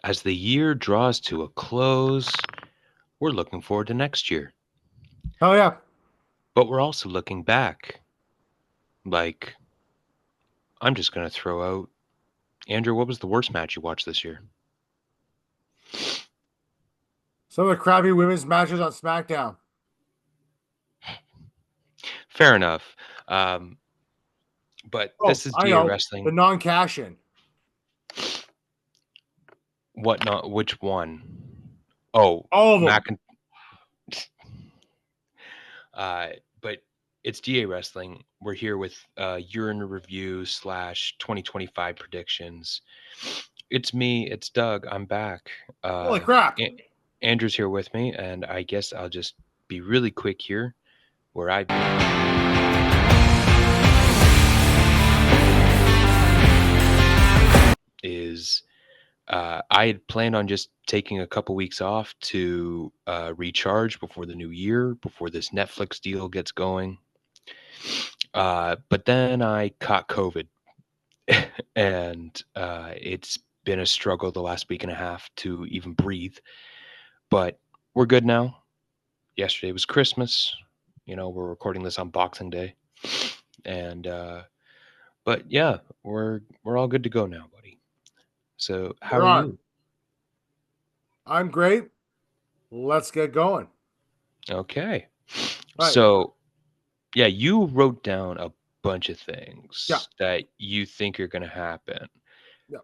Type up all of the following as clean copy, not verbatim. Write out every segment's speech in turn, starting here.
As the year draws to a close, we're looking forward to next year. Oh yeah. But we're also looking back. Like, I'm just going to throw out Andrew, what was the worst match you watched this year? Some of the crappy women's matches on SmackDown. Fair enough. Um, but Oh, this is I DA know. The Wrestling. non-cash in. What not? Which one? Oh, All of them. Mac. Uh, but it's DA Wrestling. We're here with Urine Review slash 2025 predictions. It's me. It's Doug. I'm back. Holy crap. Andrew's here with me, and I guess I'll just be really quick here. Where I is I had planned on just taking a couple weeks off to recharge before the new year, before this Netflix deal gets going. But then I caught COVID, and it's been a struggle the last week and a half to even breathe. But we're good now. Yesterday was Christmas. You know, we're recording this on Boxing Day, and but yeah, we're all good to go now, buddy. So how You're are on. you? I'm great. Let's get going. Okay. Right. So yeah, you wrote down a bunch of Yeah. things that you think are going to happen. Yeah.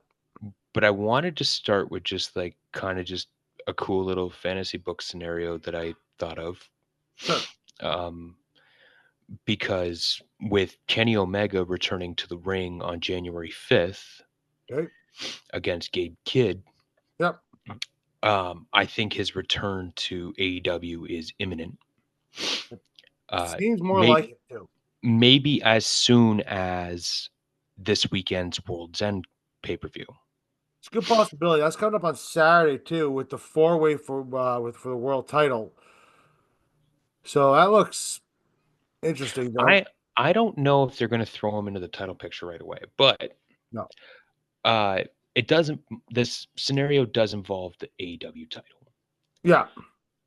But I wanted to start with just like kind of just a cool little fantasy book scenario that I thought of. Sure. Um, because with Kenny Omega returning to the ring on January 5th Okay. against Gabe Kidd, Yep. I think his return to AEW is imminent. Uh, Seems more may, like it too. maybe as soon as this weekend's World's End pay per view. It's a good possibility. That's coming up on Saturday too, with the four-way for the world title. So that looks interesting, though. I don't know if they're going to throw him into the title picture right away, but No. uh, it doesn't. This scenario does involve the AEW title. Yeah.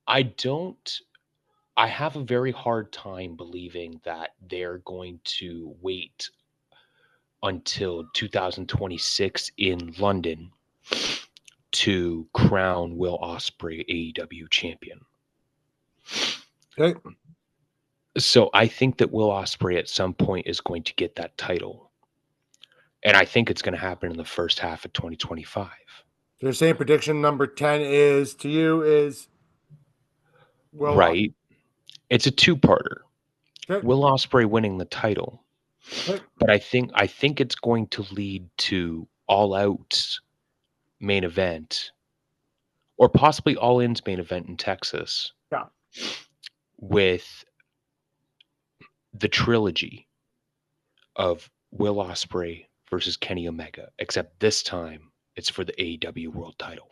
I don't. I have a very hard time believing that they're going to wait until 2026 in London to crown Will Ospreay AEW champion. Okay. So I think that Will Ospreay at some point is going to get that title. And I think it's going to happen in the first half of 2025. Your same prediction number 10 is to you is well Right? It's a two-parter. okay. Will Ospreay winning the title, Okay. but I think it's going to lead to All Out's main event, or possibly All In's main event in Texas, Yeah. with the trilogy of Will Ospreay versus Kenny Omega, except this time it's for the AEW World Title.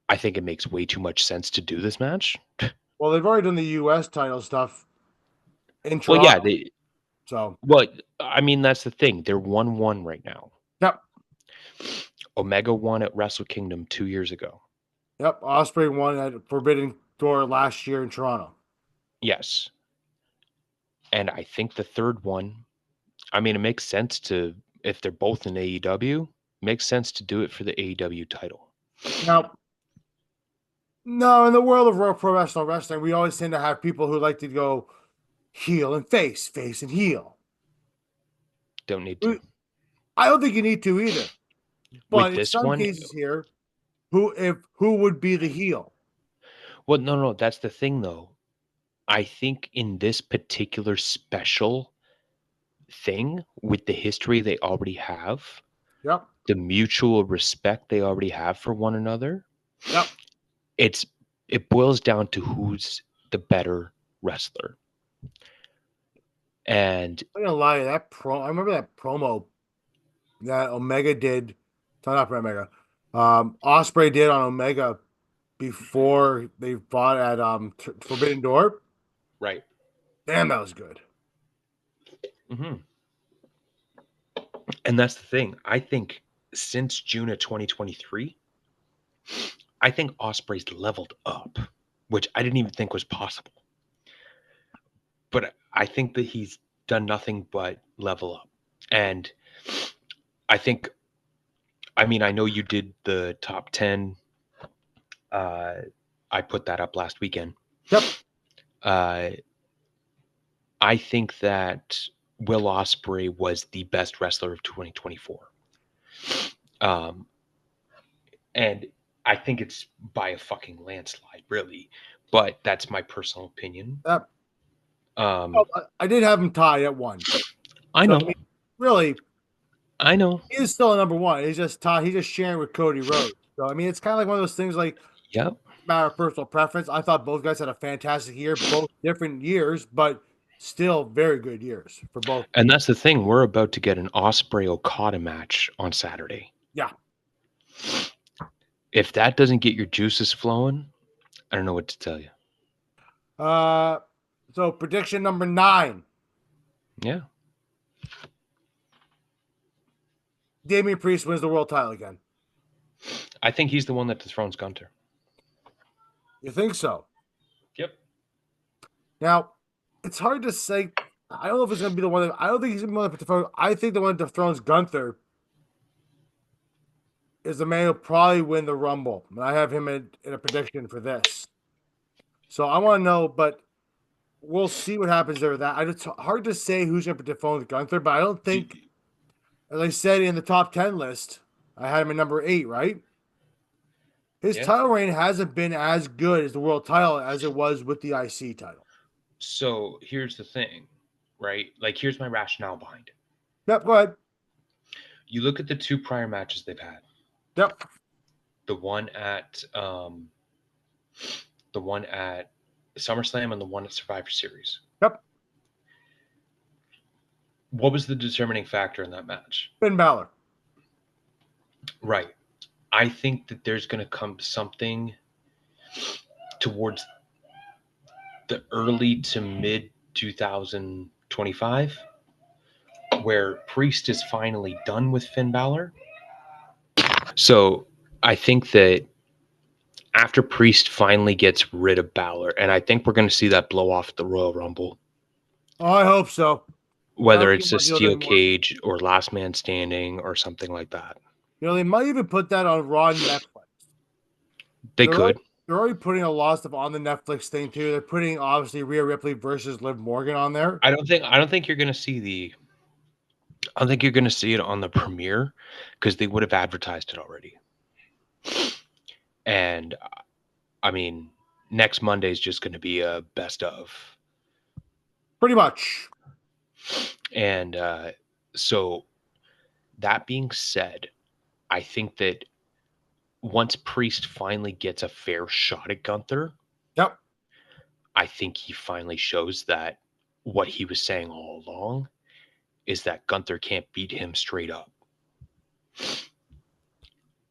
I think it makes way too much sense to do this match. Well, they've already done the US title stuff in Well, yeah, Toronto. they So well, I mean that's the thing. They're 1-1 right now. yep. Omega won at Wrestle Kingdom 2 years ago. Yep. Osprey won at Forbidden Door last year in Toronto. Yes. And I think the third one, I mean, it makes sense to, if they're both in AEW, makes sense to do it for the AEW title. Now, no, in the world of professional wrestling, we always tend to have people who like to go heel and face and heel. Don't need to. I don't think you need to either. With But in this some one, cases here, who would be the heel? well, no, that's the thing though. I think in this particular special thing, with the history they already have, Yep. the mutual respect they already have for one another, Yep. it's it boils down to who's the better wrestler. And I'm not gonna lie, I remember that promo that Omega did. Not Omega. Osprey did on Omega before they fought at Forbidden Door. right. Damn, that was good. Hmm. And that's the thing. I think since June of 2023, I think Osprey's leveled up, which I didn't even think was possible. But I think that he's done nothing but level up. And I think, I mean, I know you did the top 10. I put that up last weekend. Yep. I think that Will Ospreay was the best wrestler of 2024. And I think it's by a fucking landslide, really. But that's my personal opinion. Yep. I did have him tied at 1. I know. So, I mean, really, I know. he is still a number 1. He's just tied. He's just sharing with Cody Rhodes. So I mean, it's kind of like one of those things. Like, Yep. matter of personal preference. I thought both guys had a fantastic year, both different years, but still very good years for both. And that's the thing. We're about to get an Ospreay Okada match on Saturday. Yeah. If that doesn't get your juices flowing, I don't know what to tell you. So prediction number 9. Yeah. Damian Priest wins the world title again. I think he's the one that dethrones Gunther. You think so? Yep. Now, it's hard to say. I don't know if it's going to be the one. I don't think he's going to be the one that dethrones. I think the one that dethrones Gunther is the man who'll probably win the Rumble. And I have him in a prediction for this. So I want to know, but we'll see what happens there with that. It's hard to say who's going to dethrone Gunther, but I don't think, as I said in the top 10 list, I had him at number 8, right? His title reign hasn't been as good as the world title as it was with the IC title. So here's the thing, right? Like, here's my rationale behind it. Yep, go ahead. You look at the 2 prior matches they've had. Yep. The one at SummerSlam and the one at Survivor Series. Yep. What was the determining factor in that match? Finn Balor. Right. I think that there's going to come something towards the early to mid 2025 where Priest is finally done with Finn Balor. So I think that after Priest finally gets rid of Balor, and I think we're going to see that blow off at the Royal Rumble. Oh, I hope so. Whether it's a steel cage or last man standing or something like that. You know, they might even put that on Raw and Netflix. They're could. They're already putting a lot of stuff on the Netflix thing too. They're putting obviously Rhea Ripley versus Liv Morgan on there. I don't think you're going to see I don't think you're going to see it on the premiere because they would have advertised it already. And I mean, next Monday is just going to be a best of. Pretty much. And so that being said, I think that once Priest finally gets a fair shot at Gunther, yep, I think he finally shows that what he was saying all along is that Gunther can't beat him straight up.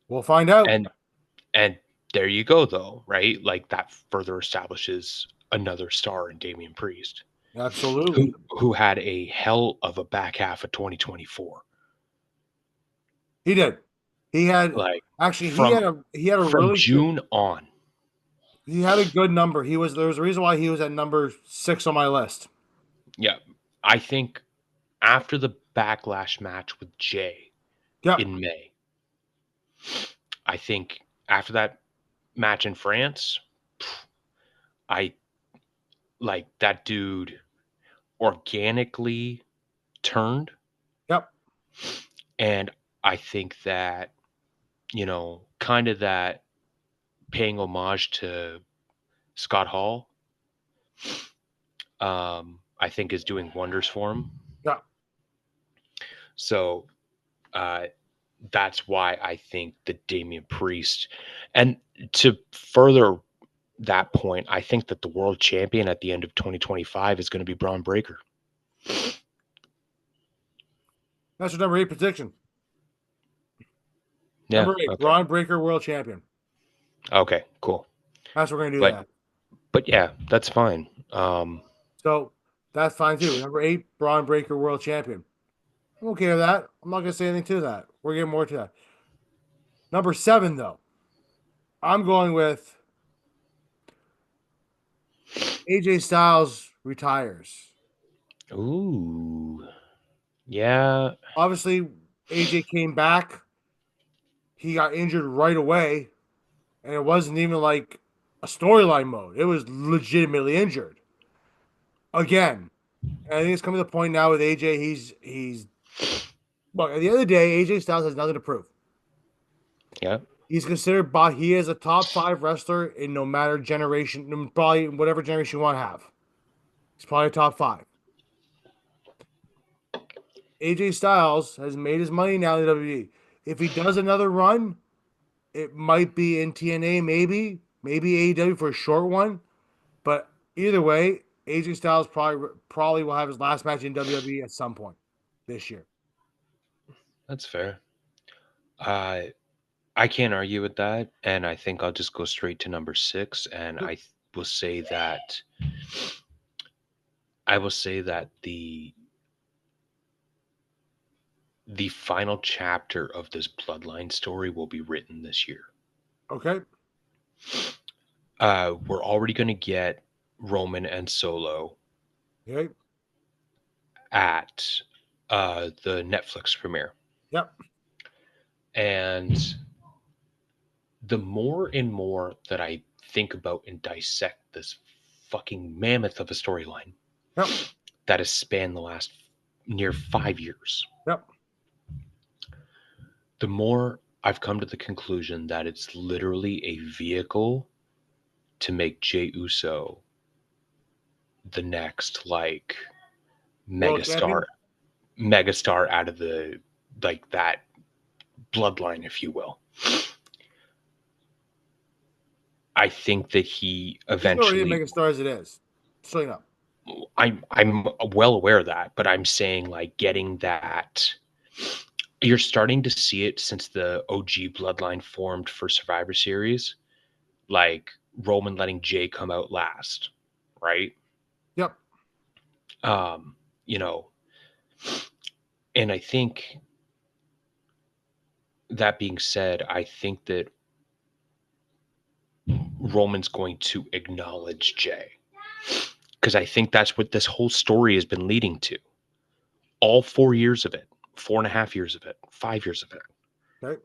We'll find out. And there you go, though, right? Like, that further establishes another star in Damian Priest. Absolutely. Who had a hell of a back half of 2024. He did. He had he had a from really June good, on. He had a good number. There was a reason why he was at number 6 on my list. Yeah. I think after the Backlash match with Jay in May, I think after that match in France, I like that dude organically turned. Yep. And I think that, you know, kind of that paying homage to Scott Hall, I think is doing wonders for him. Yeah. So that's why I think that Damian Priest, and to further that point, I think that the world champion at the end of 2025 is going to be Braun Breaker. That's your number 8 prediction. Yeah, number 8, Braun Breaker world champion. Okay, cool. That's what we're going to do that. But yeah, that's fine. So that's fine too. Number 8, Braun Breaker world champion. I'm okay with that. I'm not going to say anything to that. We're getting more to that. Number 7, though, I'm going with AJ Styles retires. Ooh. Yeah. Obviously, AJ came back. He got injured right away, and it wasn't even like a storyline mode. It was legitimately injured again. And I think it's coming to the point now with AJ. He's look, at the end of the day, AJ Styles has nothing to prove. Yeah. He's considered by he is a top 5 wrestler in no matter generation, probably whatever generation you want to have. He's probably a top 5. AJ Styles has made his money now in the WWE. If he does another run, it might be in TNA, maybe AEW for a short one. But either way, AJ Styles probably will have his last match in WWE at some point this year. That's fair. Uh, I can't argue with that, and I think I'll just go straight to number 6, and will say that the final chapter of this bloodline story will be written this year. Okay. We're already going to get Roman and Solo Okay. at the Netflix premiere. Yep. And the more and more that I think about and dissect this fucking mammoth of a storyline Yep. that has spanned the last near 5 years, Yep. the more I've come to the conclusion that it's literally a vehicle to make Jey Uso the next like World megastar champion. megastar out of the like that bloodline, if you will. I think that he He's already a eventually megastar as it is. Straight up. I'm well aware of that, but I'm saying like getting that you're starting to see it since the OG bloodline formed for Survivor Series, like Roman letting Jay come out last, right? Yep. Um, you know, and I think that being said, I think that Roman's going to acknowledge Jay because I think that's what this whole story has been leading to. All 4 years of it, 4.5 years of it, 5 years of it. Okay.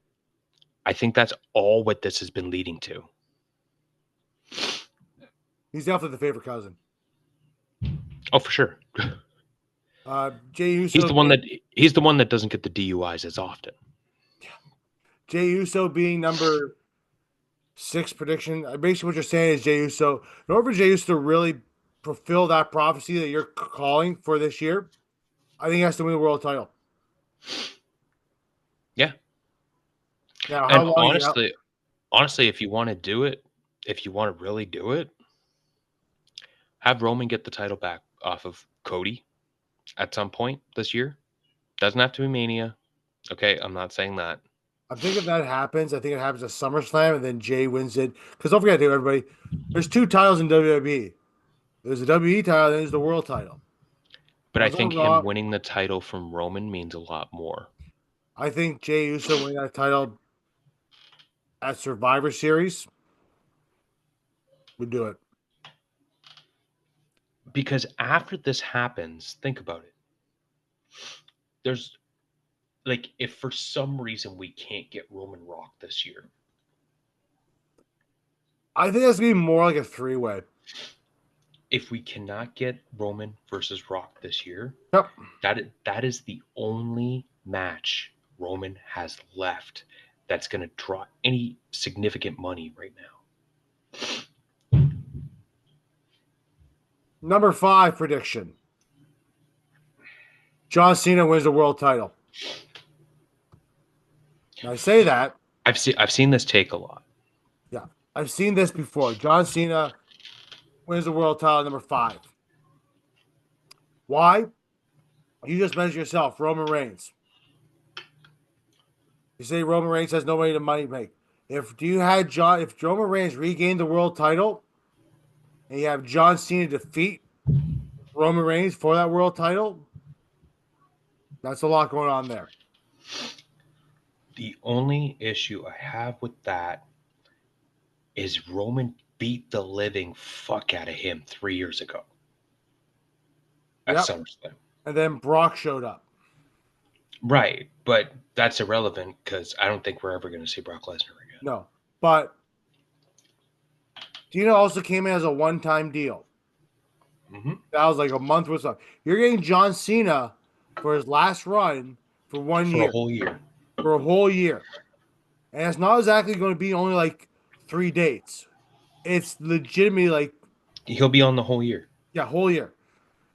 I think that's all what this has been leading to. He's definitely the favorite cousin. Oh, for sure. Jey He's Uso. the one that he's the one that doesn't get the DUIs as often. Jey Uso being number 6 prediction. Basically, what you're saying is Jey Uso. In order for Jey Uso to really fulfill that prophecy that you're calling for this year, I think he has to win the world title. Yeah. Now, how And long? honestly, if you want to do it, if you want to really do it, have Roman get the title back off of Cody at some point this year. Doesn't have to be Mania. Okay, I'm not saying that. I think if that happens, I think it happens at SummerSlam, and then Jay wins it. Because don't forget, too, everybody, there's 2 titles in WWE. There's the WWE title, and there's the world title. But I One's on think him Raw. winning the title from Roman means a lot more. I think Jey Uso winning that title at Survivor Series would do it. Because after this happens, think about it. There's like if for some reason we can't get Roman Rock this year, I think that's gonna be more like a 3-way. if we cannot get Roman versus Rock this year, Yep. that is the only match Roman has left that's going to draw any significant money right now. Number 5 prediction. John Cena wins the world title. Now, I say that. I've seen this take a lot. Yeah. I've seen this before. John Cena wins the world title number 5. Why? You just mentioned yourself, Roman Reigns. You say Roman Reigns has no money to make. If Roman Reigns regained the world title and you have John Cena defeat Roman Reigns for that world title, that's a lot going on there. The only issue I have with that is Roman beat the living fuck out of him 3 years ago at Yep. SummerSlam. And then Brock showed up. Right, but that's irrelevant because I don't think we're ever going to see Brock Lesnar again. No. But Cena also came in as a one-time deal. Mm-hmm. That was like a month worth of stuff. You're getting John Cena for his last run for 1 year. For a whole year. For a whole year. And it's not exactly going to be only like 3 dates. It's legitimately like, He'll be on the whole year. yeah, whole year.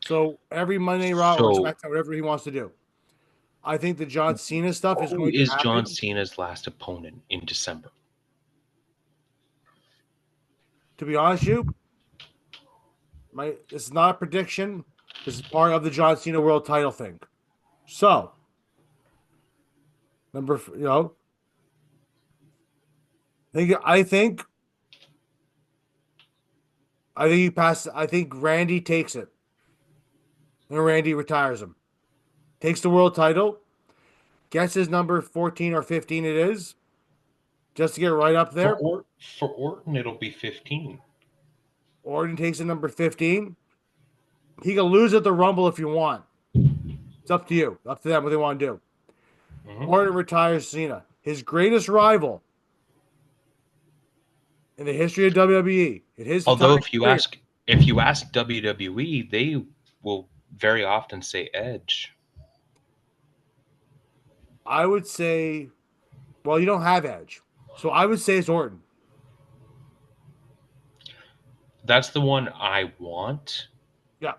So every Monday Raw or So SmackDown, whatever he wants to do. I think the John Cena stuff is who going to is happen. John Cena's last opponent in December? To be honest with you, this is not a prediction. This is part of the John Cena World Title thing. So, I think he passes. I think Randy takes it, and Randy retires him. Takes the world title, gets his number 14 or 15. It is just to get right up there. For Orton, it'll be 15. Orton takes the number 15. He can lose at the Rumble if you want. It's up to you. Up to them what they want to do. Mm-hmm. Orton retires Cena. His greatest rival in the history of WWE. Although if you ask WWE, they will very often say Edge. I would say, well, you don't have Edge, so I would say it's Orton. That's the one I want. Yeah.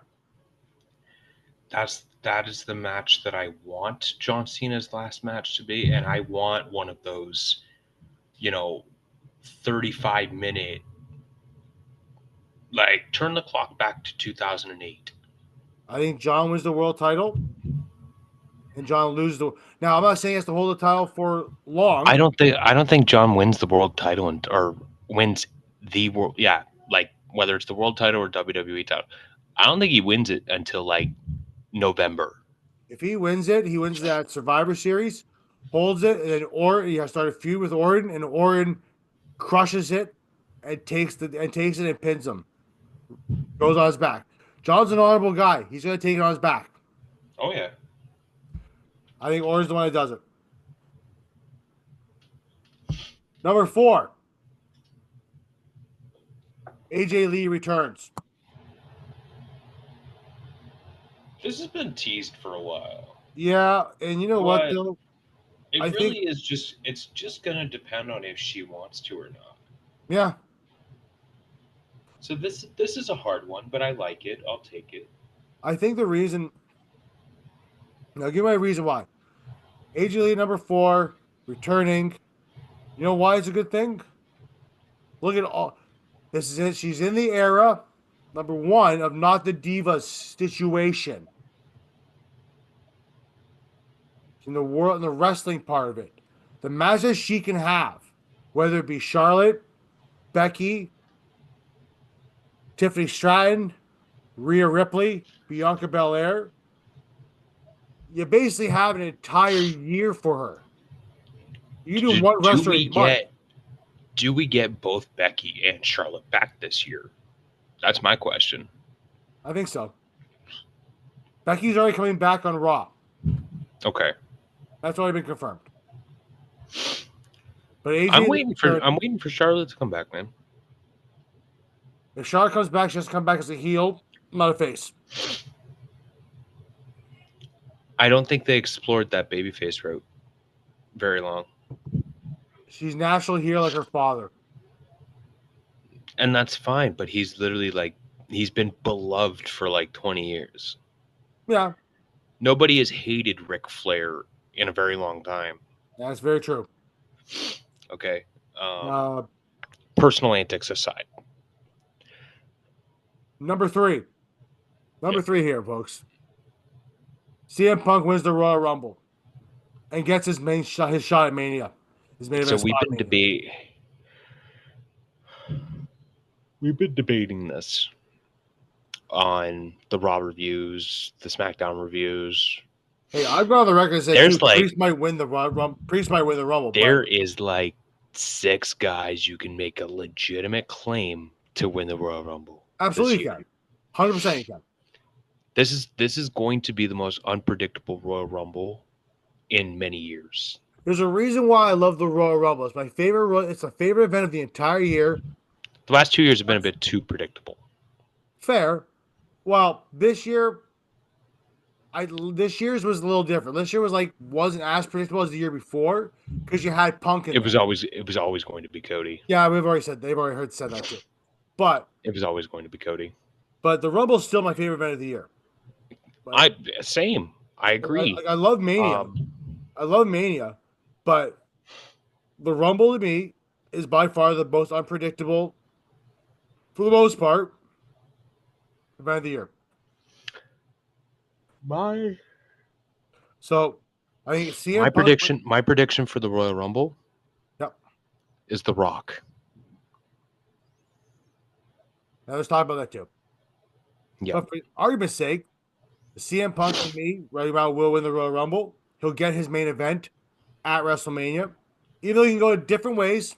That is the match that I want John Cena's last match to be, and I want one of those, 35-minute, like turn the clock back to 2008. I think John wins the world title, and John loses the. Now I'm not saying he has to hold the title for long. I don't think John wins the world title or wins the world. Yeah, like whether it's the world title or WWE title. I don't think he wins it until like November. If he wins it, he wins that Survivor Series, holds it, and then he has started a feud with Orton, and Orton crushes it and takes it and pins him. Goes on his back. John's an honorable guy. He's gonna take it on his back. Oh yeah. I think Orton's the one that does it. Number 4. AJ Lee returns. This has been teased for a while. Yeah, and you know what though? It's just gonna depend on if she wants to or not. Yeah. So this is a hard one, but I like it. I'll take it. I think the reason. I'll give my reason why. AJ Lee number 4 returning. You know why it's a good thing? Look at all. This is it. She's in the era, number 1, of not the diva situation. In the world, in the wrestling part of it, the matches she can have, whether it be Charlotte, Becky, Tiffany Stratton, Rhea Ripley, Bianca Belair, you basically have an entire year for her. You do one wrestler a month. Do we get both Becky and Charlotte back this year? That's my question. I think so. Becky's already coming back on Raw. Okay. That's already been confirmed. But AJ, I'm waiting for Charlotte to come back, man. If Charlotte comes back, she has to come back as a heel, not a face. I don't think they explored that babyface route very long. She's naturally here like her father. And that's fine, but he's literally he's been beloved for like 20 years. Yeah. Nobody has hated Ric Flair in a very long time. That's very true. Okay. Personal antics aside. Number 3. Number 3 here, folks. CM Punk wins the Royal Rumble and gets his shot at Mania. So we've been debating this on the Raw reviews, the SmackDown reviews, Hey, I've gone on the record and said too. There's like Priest might win the Priest might win the Rumble, there but is like 6 guys you can make a legitimate claim to win the Royal Rumble this absolutely you year. can. 100% you can. This is going to be the most unpredictable Royal Rumble in many years. There's a reason why I love the Royal Rumble. It's my favorite. It's a favorite event of the entire year. The last 2 years have been a bit too predictable. Fair. Well, this year, this year's was a little different. This year wasn't as predictable as the year before because you had Punk in there. It was always going to be Cody. Yeah, they've already heard said that too. But It was always going to be Cody. the Rumble's still my favorite event of the year. I same. I agree. I love Mania. I love Mania, but the Rumble to me is by far the most unpredictable, for the most part, event of the year. So I think CM my prediction for the Royal Rumble is The Rock. Now let's talk about that too. Yeah. But for argument's sake, CM Punk to me right now will win the Royal Rumble. He'll get his main event at WrestleMania. Even though he can go different ways.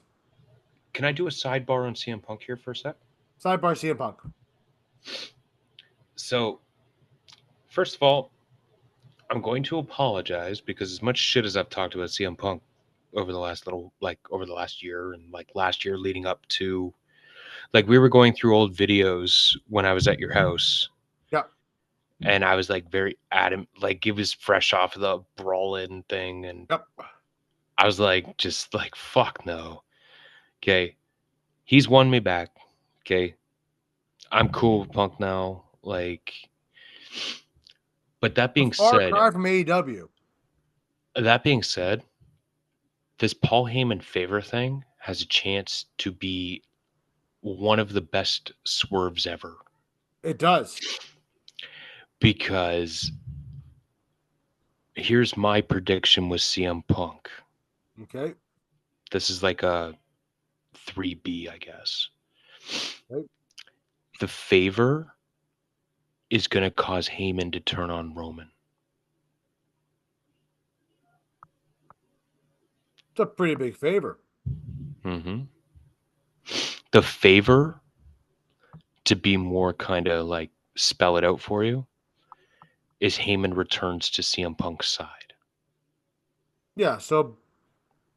Can I do a sidebar on CM Punk here for a sec? Sidebar CM Punk. So, first of all, I'm going to apologize because as much shit as I've talked about CM Punk over the last year and like last year leading up to, like, we were going through old videos when I was at your house. Yeah. And I was like very adamant, like it was fresh off of the brawling thing. And I was like, just like, fuck no. Okay. He's won me back. Okay. I'm cool with Punk now. Like, but that being said, from AEW. That being said, this Paul Heyman favor thing has a chance to be one of the best swerves ever. It does. Because here's my prediction with CM Punk. Okay. This is like a 3B, I guess. Okay. The favor is going to cause Heyman to turn on Roman. It's a pretty big favor. Mm-hmm. The favor, to be more kind of like spell it out for you, is Heyman returns to CM Punk's side. Yeah, so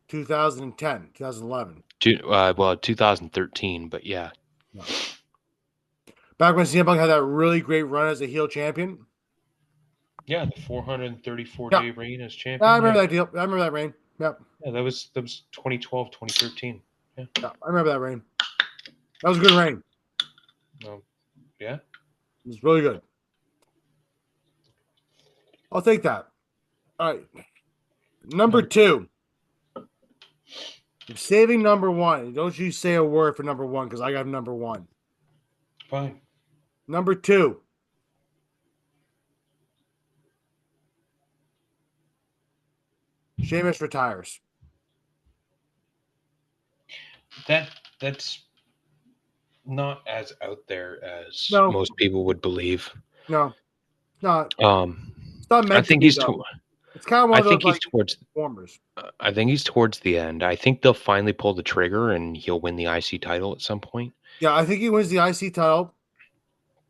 2010, 2011. 2013, but yeah. Back when CM Punk had that really great run as a heel champion. Yeah, the 434-day reign as champion. I remember that deal. I remember that reign. Yep. Yeah, that was 2012, 2013. Yeah. I remember that reign. That was a good reign. Yeah. It was really good. I'll take that. All right. Number 2. I'm saving number 1. Don't you say a word for number 1 because I got number 1. Fine. Number 2. Sheamus retires. That's not as out there as most people would believe. No, not. It's not meant to be. It's kind of one of those like performers. I think he's towards the end. I think they'll finally pull the trigger and he'll win the IC title at some point. Yeah, I think he wins the IC title,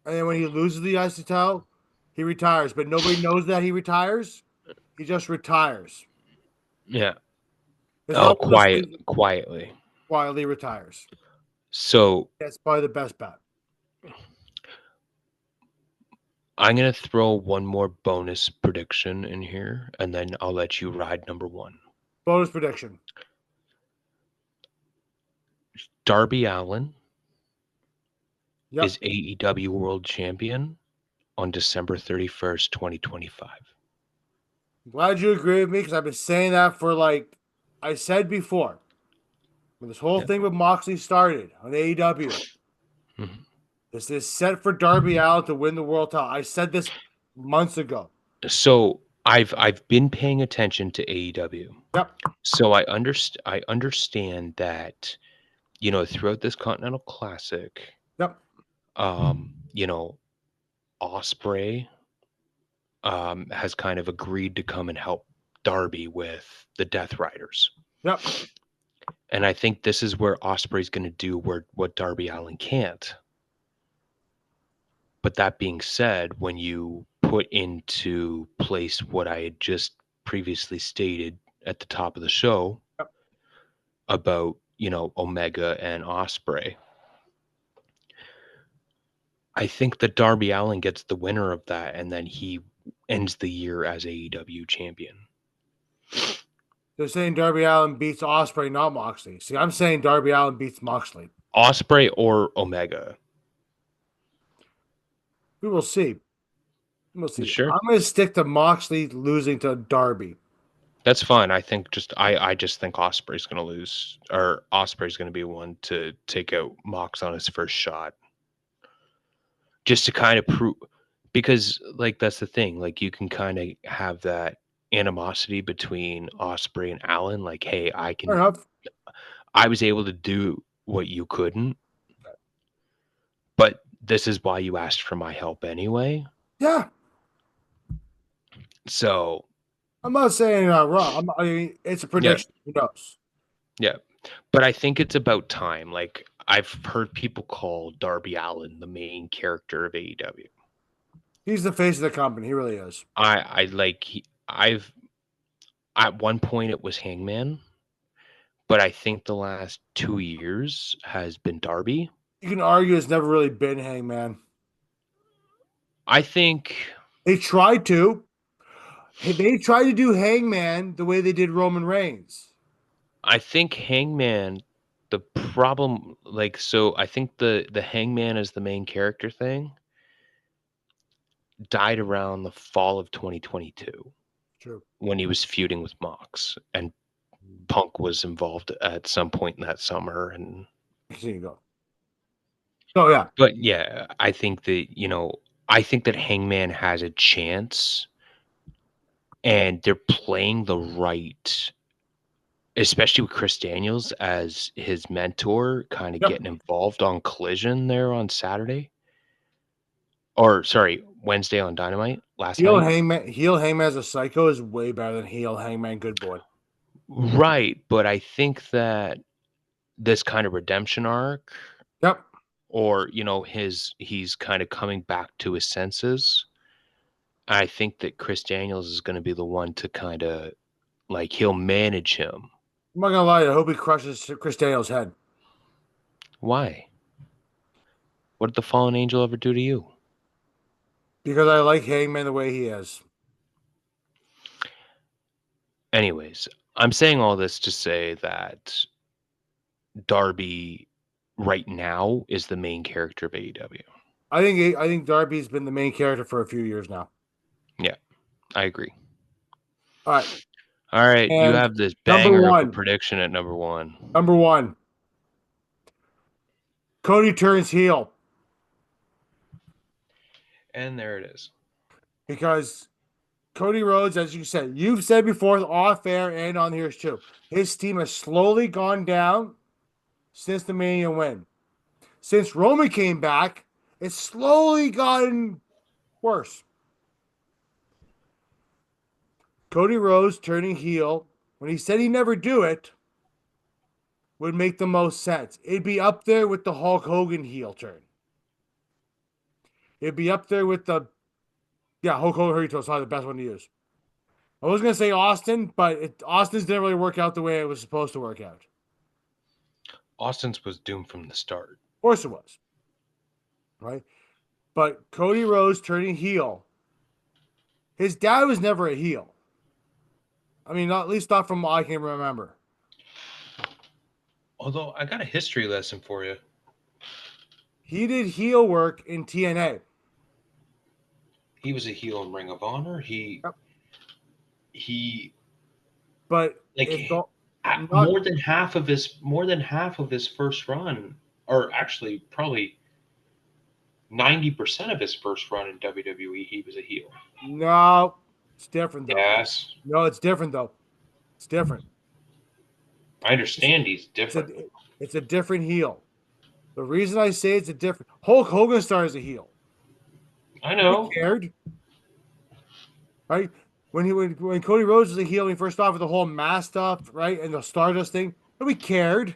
and then when he loses the IC title, he retires. But nobody knows that he retires. He just retires. Yeah. Quietly. Quietly retires. So that's probably the best bet. I'm going to throw one more bonus prediction in here, and then I'll let you ride number 1. Bonus prediction. Darby Allin is AEW World Champion on December 31st, 2025. I'm glad you agree with me because I've been saying that for like I said before. When this whole thing with Moxley started on AEW, this is set for Darby Allin to win the world title. I said this months ago. So I've been paying attention to AEW. Yep. So I understand that, you know, throughout this Continental Classic, yep. You know, Ospreay has kind of agreed to come and help Darby with the Death Riders. Yep. And I think this is where Ospreay's going to do what Darby Allin can't. But that being said, when you put into place what I had just previously stated at the top of the show Yep. about, Omega and Ospreay, I think that Darby Allin gets the winner of that, and then he ends the year as AEW champion. They're saying Darby Allin beats Ospreay, not Moxley. See, I'm saying Darby Allin beats Moxley. Ospreay or Omega. We will see. We'll see. Sure. I'm going to stick to Moxley losing to Darby. That's fine. I think I just think Ospreay's going to lose, or Ospreay's going to be one to take out Mox on his first shot. Just to kind of prove, because like that's the thing, like you can kind of have that animosity between Ospreay and Allin, like, hey, I was able to do what you couldn't, but this is why you asked for my help anyway. Yeah. So I'm not saying wrong. I mean, it's a prediction. Yeah. Who knows? Yeah. But I think it's about time. Like, I've heard people call Darby Allin the main character of AEW. He's the face of the company. He really is. I've at one point it was Hangman, but I think the last 2 years has been Darby. You can argue it's never really been Hangman. I think they tried to. They tried to do Hangman the way they did Roman Reigns. I think Hangman, the problem, I think the Hangman as the main character thing died around the fall of 2022. True. When he was feuding with Mox, and Punk was involved at some point in that summer. And there you go. Oh yeah. But yeah, I think that Hangman has a chance, and they're playing the right, especially with Chris Daniels as his mentor, kind of getting involved on Collision there on Saturday. Or sorry, Wednesday on Dynamite last night. Heel Hangman as a psycho is way better than heel Hangman Good Boy. Right, but I think that this kind of redemption arc, or he's kind of coming back to his senses. I think that Chris Daniels is going to be the one to kind of he'll manage him. I'm not gonna lie, I hope he crushes Chris Daniels' head. Why? What did the fallen angel ever do to you? Because I like Hangman the way he is. Anyways, I'm saying all this to say that Darby right now is the main character of AEW. I think Darby's been the main character for a few years now. Yeah, I agree. All right. All right, and you have this banger of a prediction at number one. Number one. Cody turns heel. And there it is. Because Cody Rhodes, as you said, you've said before off air and on here too, his team has slowly gone down since the Mania win. Since Roman came back, it's slowly gotten worse. Cody Rhodes turning heel, when he said he'd never do it, would make the most sense. It'd be up there with the Hulk Hogan heel turn. It'd be up there with the Hulk Hogan heel is probably the best one to use. I was going to say Austin, but Austin's didn't really work out the way it was supposed to work out. Austin's was doomed from the start. Of course it was. Right? But Cody Rhodes turning heel. His dad was never a heel. I mean, at least not from what I can remember. Although I got a history lesson for you. He did heel work in TNA. He was a heel in Ring of Honor. But more than half of his first run, or actually probably 90% of his first run in WWE, he was a heel. No, it's different though. Yes. No, it's different though. It's different. I understand he's different. It's a different heel. The reason I say it's a different Hulk Hogan started as a heel. I know. He cared. right? When Cody Rhodes was a heel, when he first off with the whole mask stuff, right, and the Stardust thing, nobody cared,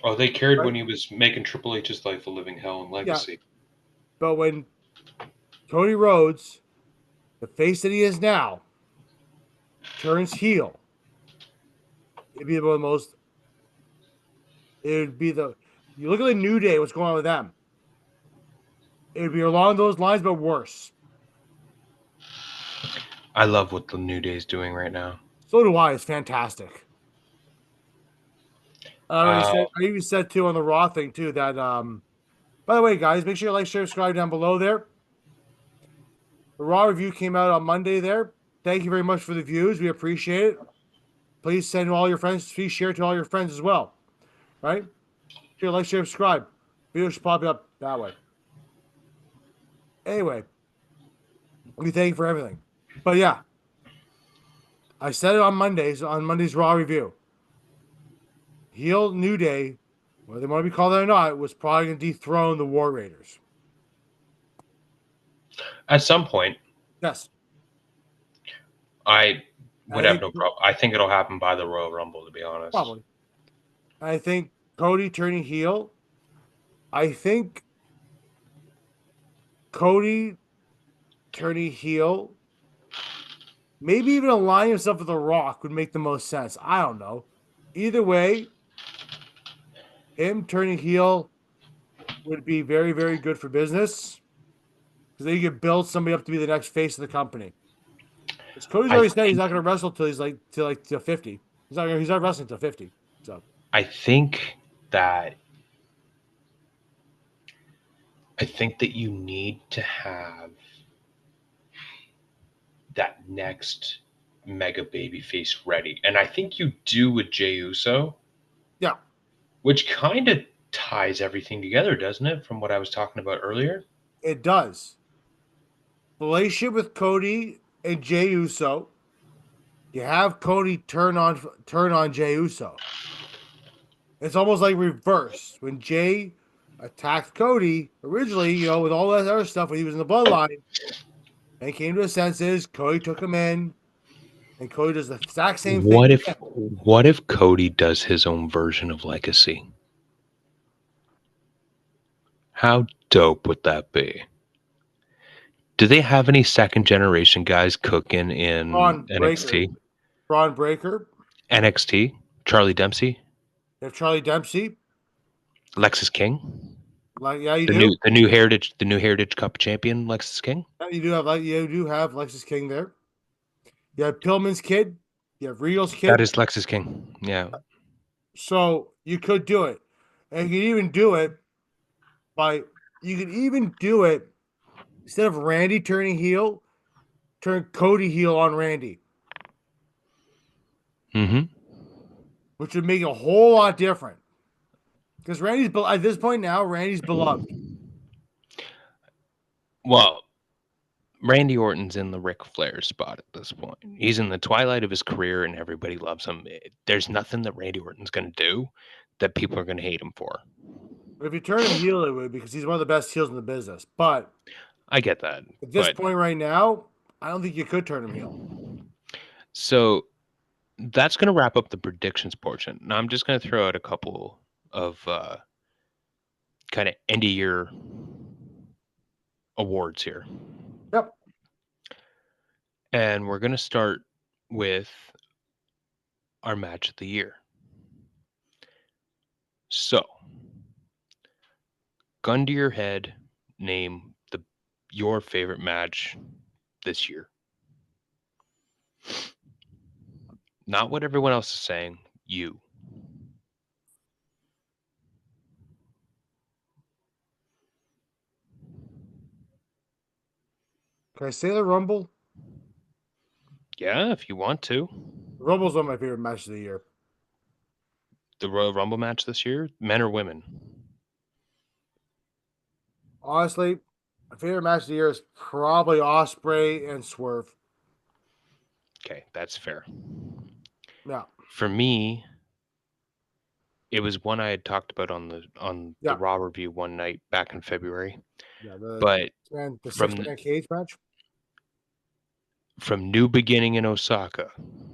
Oh, they cared right? when he was making Triple H's life a living hell in Yeah, Legacy. but when Cody Rhodes, the face that he is now, turns heel, it'd be one of the most. It would be the. You look at the New Day, what's going on with them? It would be along those lines, but worse. I love what the New Day is doing right now. So do I. It's fantastic. I already Uh, said. I even said too on the Raw thing too that. By the way, guys, make sure you like, share, subscribe down below there. The Raw review came out on Monday there. Thank you very much for the views. We appreciate it. Please send all your friends. Please share to all your friends as well. Right? Share, like, share, subscribe. Video should pop up that way. Anyway, we thank you for everything. But yeah, I said it on Monday's Raw review. Heel New Day, whether they want to be called that or not, was probably going to dethrone the War Raiders. at some point, Yes. I I would have think no problem. I think it'll happen by the Royal Rumble, to be honest. probably. I think Cody turning heel. I think Cody turning heel, maybe even aligning himself with The Rock would make the most sense. I don't know. Either way, him turning heel would be very, very good for business because then you could build somebody up to be the next face of the company. Because Cody's I already said he's think not going to wrestle till he's like till 50. He's not wrestling till 50. So I think that you need to have that next mega baby face ready. And I think you do with Jey Uso, yeah, which kind of ties everything together, doesn't it? From what I was talking about earlier. it does. The relationship with Cody and Jey Uso. You have Cody turn on Jey Uso. It's almost like reverse. When Jay attacked Cody originally, with all that other stuff when he was in the bloodline, and he came to his senses, Cody took him in, and Cody does the exact same thing again. What if Cody does his own version of Legacy? How dope would that be? Do they have any second generation guys cooking in Braun Breaker. NXT? Braun Breaker. NXT? Charlie Dempsey? You have Charlie Dempsey. Lexus King? Like, yeah, you do. The new Heritage Cup champion, Lexus King? Yeah, you do have Lexus King there. You have Pillman's kid. You have Regal's That kid. is Lexus King. Yeah. So you could do it. And you could even do it instead of Randy turning heel, turn Cody heel on Randy, Mm-hmm. which would make it a whole lot different. Because at this point now, Randy's beloved. Well, Randy Orton's in the Ric Flair spot at this point. He's in the twilight of his career and everybody loves him. There's nothing that Randy Orton's going to do that people are going to hate him for. But if you turn him heel, it would because he's one of the best heels in the business. But I get that. at this point right now, I don't think you could turn him heel. So that's going to wrap up the predictions portion. Now I'm just going to throw out a couple of kind of end of year awards here. Yep. And we're going to start with our match of the year. So, gun to your head, name your favorite match this year. Not what everyone else is saying, you. Can I say the Rumble? Yeah, if you want to. The Rumble's one of my favorite matches of the year. The Royal Rumble match this year, men or women? Honestly, my favorite match of the year is probably Ospreay and Swerve. Okay, that's fair. Yeah. For me, it was one I had talked about on the Raw review one night back in February. Yeah, but the from six-man cage match. from New Beginning in Osaka,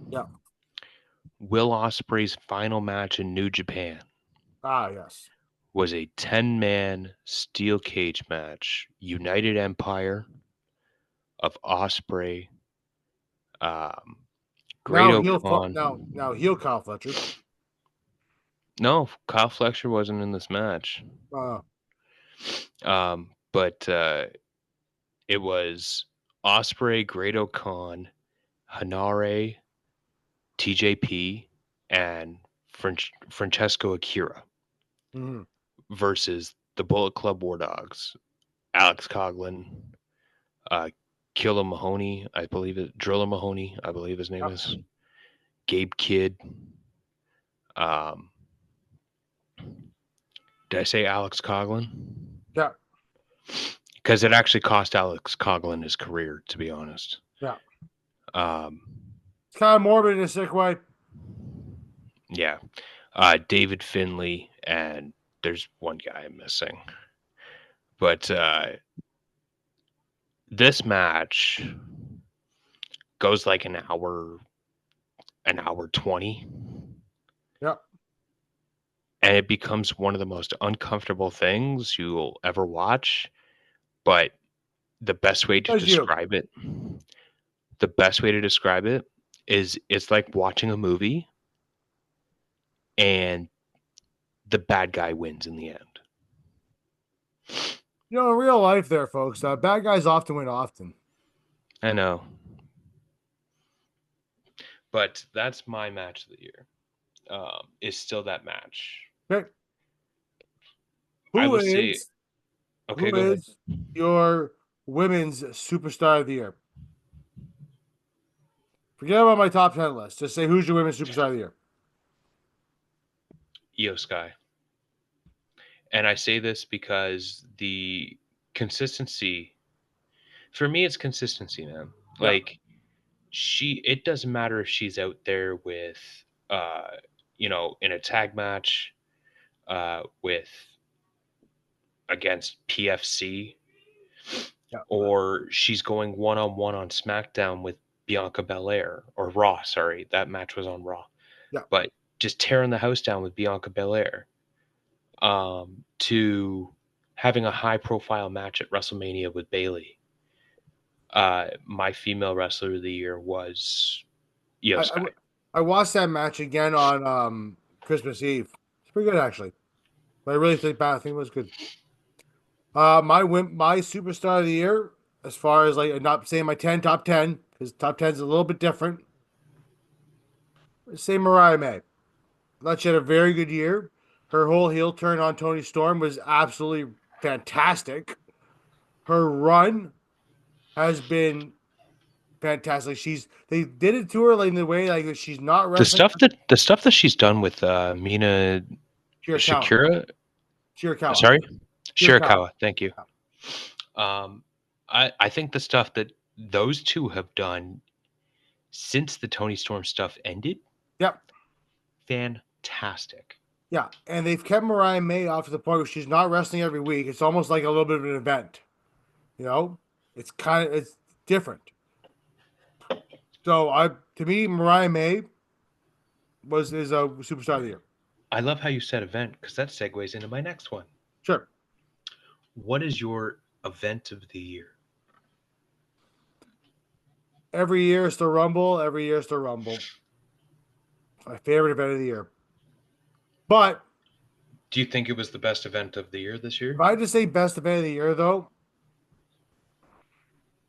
Yeah. Will Ospreay's final match in New Japan Ah, yes. was a 10-man steel cage match. United Empire of Ospreay, um, Great O'Khan. Now heel Kyle Fletcher. No, Kyle Fletcher wasn't in this match. Uh, But it was Ospreay, Great O'Khan, Hanare, TJP, and Francesco Akira mhm. versus the Bullet Club War Dogs, Alex Coughlin, uh, Killer Mahoney, I believe it, Driller Mahoney, I believe his name Yeah. is, Gabe Kidd. Um, did I say Alex Coughlin? Yeah. Because it actually cost Alex Coughlin his career, to be honest. Yeah. Um, It's kind of morbid in a sick way. yeah. David Finley, and there's one guy I'm missing. But this match goes like an hour 20. Yeah. And it becomes one of the most uncomfortable things you'll ever watch. But the best way to As you. describe it, the best way to describe it is it's like watching a movie and the bad guy wins in the end. You know, in real life, there, folks, bad guys often win often. I know. But that's my match of the year. Is still that match. Okay. I Who will say, is okay, who go ahead. is your women's superstar of the year? Forget about my top 10 list. Just say who's your women's superstar of the year. Io Sky. And I say this because the consistency, for me, it's consistency, man. Yeah. Like, it doesn't matter if she's out there with, in a tag match, with, against PFC, Yeah. or she's going one-on-one on SmackDown with Bianca Belair, or Raw, sorry, that match was on Raw. Yeah. But just tearing the house down with Bianca Belair, to having a high-profile match at WrestleMania with Bayley. My female wrestler of the year was Io Sky. I watched that match again on Christmas Eve. It's pretty good, actually. But I really think it was good. My superstar of the year, as far as like not saying my top 10, because top 10 is a little bit different. Say Mariah May. I thought she had a very good year. Her whole heel turn on Tony Storm was absolutely fantastic. Her run has been fantastic. They did it to her like in the way like she's not The wrestling. stuff that she's done with Mina Shirakawa. sorry, Shirakawa. Shirakawa. Thank you. I think the stuff that those two have done since the Tony Storm stuff ended, Yep. fantastic. Yeah, and they've kept Mariah May off to the point where she's not wrestling every week. It's almost like a little bit of an event. You know, it's different. So to me, Mariah May is a superstar of the year. I love how you said event because that segues into my next one. Sure. What is your event of the year? Every year it's the Rumble. Every year it's the Rumble. My favorite event of the year. But do you think it was the best event of the year this year? If I had to say best event of the year, though,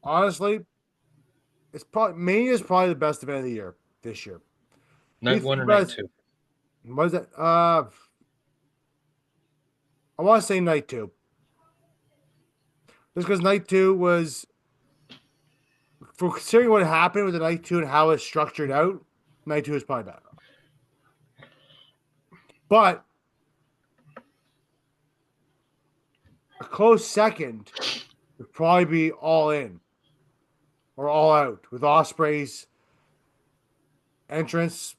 honestly, Mania is probably the best event of the year this year. Night one or night two? What is that? I want to say night two. Just because night two was, for considering what happened with the night two and how it's structured out, night two is probably better. But a close second would probably be All In or All Out with Ospreay's entrance.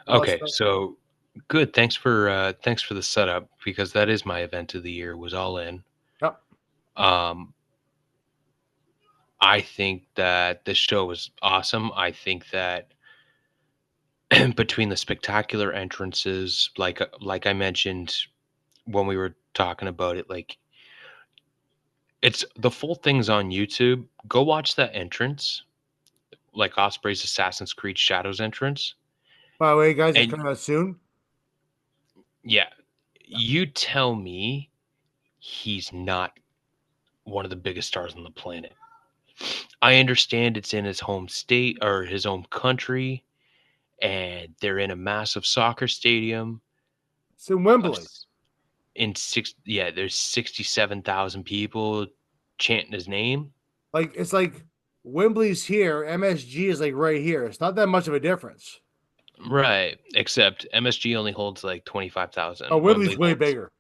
Okay, so good. Thanks for the setup, because that is my event of the year, was All In. Yep. I think that this show was awesome. I think that between the spectacular entrances, like I mentioned when we were talking about it, like it's the full thing's on YouTube. Go watch that entrance, like Osprey's Assassin's Creed Shadows entrance. By the way, guys, it's And coming out soon. yeah, Yeah. you tell me he's not one of the biggest stars on the planet. I understand it's in his home state or his home country, and they're in a massive soccer stadium It's in of Wembley. there's 67,000 people chanting his name. Like it's like Wembley's here, MSG is like right here. It's not that much of a difference. Right, except MSG only holds like Oh, 25,000. Wembley's way bigger.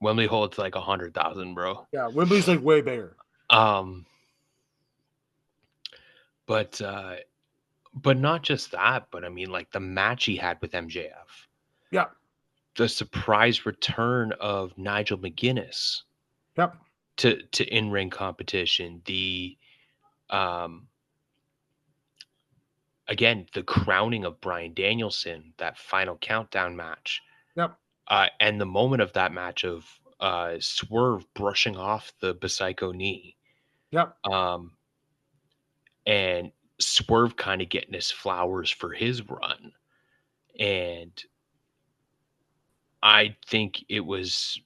Wembley holds like 100,000, bro. Yeah, Wembley's like way bigger. Um, but not just that, but I mean like the match he had with MJF, Yeah, the surprise return of Nigel McGuinness yep, to in-ring competition, the um again, the crowning of Brian Danielson, that final countdown match, yep, and the moment of that match of Swerve brushing off the Psycho knee, yep. um, and Swerve kind of getting his flowers for his run. And I think it was,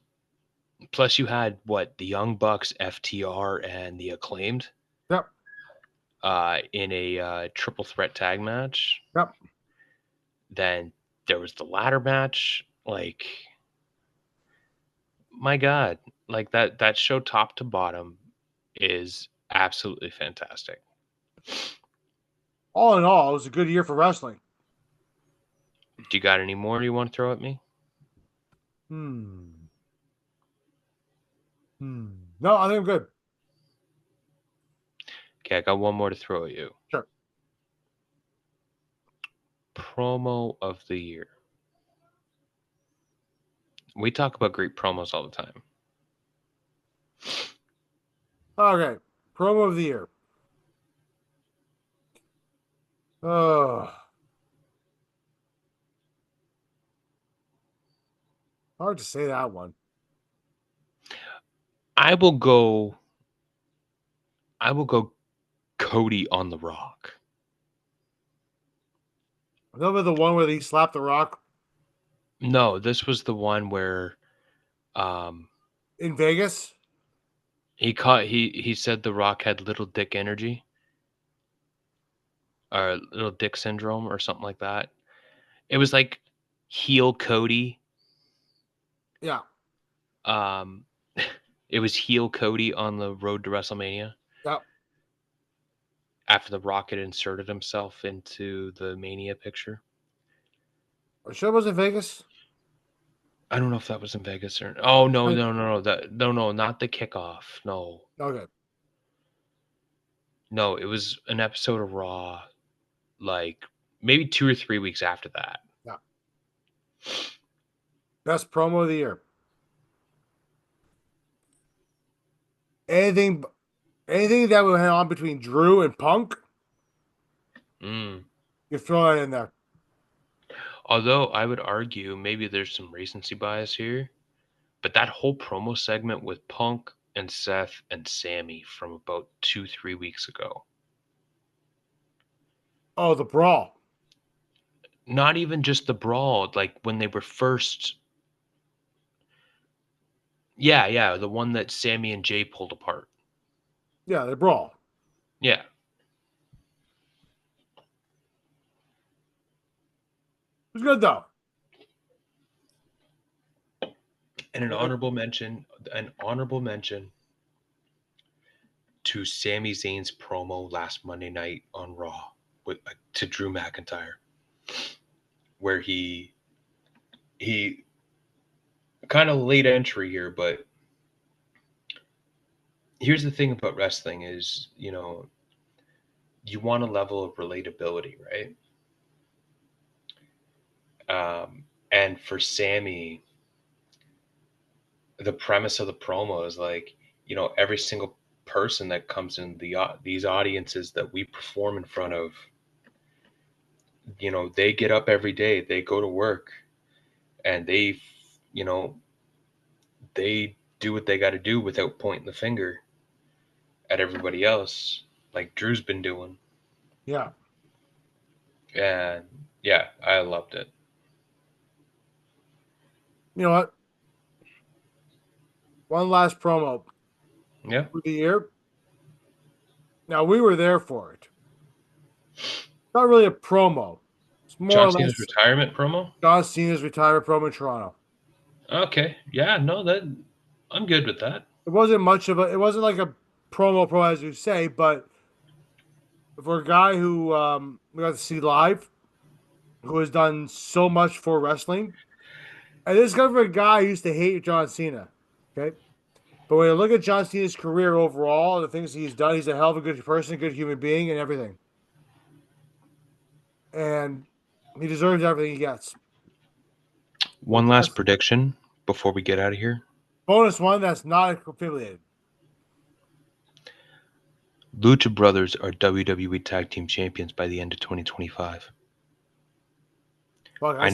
plus you had what, the Young Bucks, FTR, and the Acclaimed Yep. in a triple threat tag match. Yep. Then there was the ladder match. Like, my God, like that show top to bottom is absolutely fantastic. All in all, it was a good year for wrestling. Do you got any more you want to throw at me? Hmm. Hmm. No, I think I'm good. Okay, I got one more to throw at you. Sure. Promo of the year. We talk about great promos all the time. Okay. Promo of the year. Oh, hard to say that one. I will go. I will go. Cody on the Rock. Remember the one where he slapped the Rock No, this was the one where um in Vegas? he said the Rock had little dick energy or little dick syndrome or something like that. It was like heel Cody. Yeah. Um, it was heel Cody on the road to WrestleMania Yeah. after the Rock had inserted himself into the Mania picture. Are you sure it was in Vegas? I don't know if that was in Vegas or no, Like, no, no, no, no, not the kickoff. No, okay. no, it was an episode of Raw, like maybe 2 or 3 weeks after that. Yeah. Best promo of the year. Anything anything that went on between Drew and Punk, Mm. you throw that in there. Although I would argue maybe there's some recency bias here, but that whole promo segment with Punk and Seth and Sammy from about 2, 3 weeks ago. Oh, the brawl. Not even just the brawl, like when they were first. Yeah, yeah, the one that Sammy and Jay pulled apart. Yeah, the brawl. Yeah. It was good though. And an honorable mention to Sami Zayn's promo last Monday night on Raw with to Drew McIntyre, where he kind of late entry here, but here's the thing about wrestling is, you want a level of relatability, right? And for Sammy, the premise of the promo is like, every single person that comes in these audiences that we perform in front of, they get up every day, they go to work, and you know, they do what they got to do without pointing the finger at everybody else, like Drew's been doing. Yeah. And yeah, I loved it. You know what? One last promo Yeah. for the year. Now we were there for it. Not really a promo. It's more John or Cena's less retirement promo. John Cena's retirement promo in Toronto. Okay. Yeah. No, that I'm good with that. It wasn't much of a. It wasn't like a promo as you say, but for a guy who we got to see live, who has done so much for wrestling, and this comes from a guy who used to hate John Cena. Okay, but when you look at John Cena's career overall, the things he's done, he's a hell of a good person, good human being, and everything. And he deserves everything he gets. One last prediction before we get out of here. Bonus one that's not affiliated. Lucha Brothers are WWE Tag Team Champions by the end of 2025. Look, I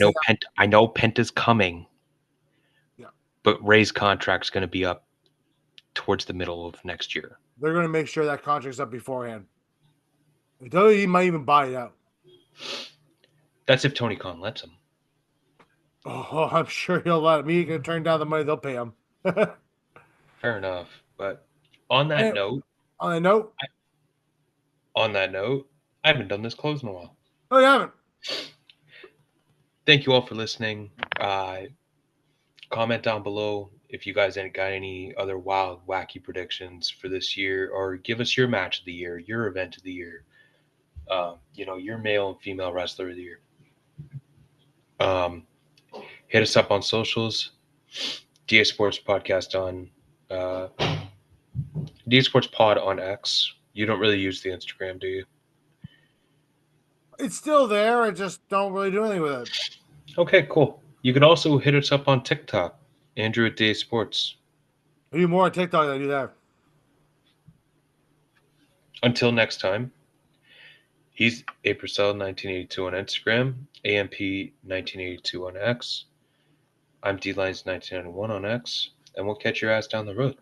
know Penta's coming. Yeah. But Ray's contract's going to be up towards the middle of next year. They're going to make sure that contract's up beforehand. WWE might even buy it out. That's if Tony Khan lets him. Oh, I'm sure he'll let him. He can turn down the money they'll pay him. Fair enough. But on that note, I haven't done this close in a while. Oh, you haven't? Thank you all for listening. Comment down below if you guys got any other wild, wacky predictions for this year, or give us your match of the year, your event of the year, your male and female wrestler of the year. Hit us up on socials. DA Sports Podcast on DA Sports Pod on X. You don't really use the Instagram, do you? It's still there. I just don't really do anything with it. Okay, cool. You can also hit us up on TikTok. Andrew at DA Sports. I do more on TikTok than I do there. Until next time, he's Apricel1982 on Instagram, AMP1982 on X. I'm DLines1991 on X, and we'll catch your ass down the road.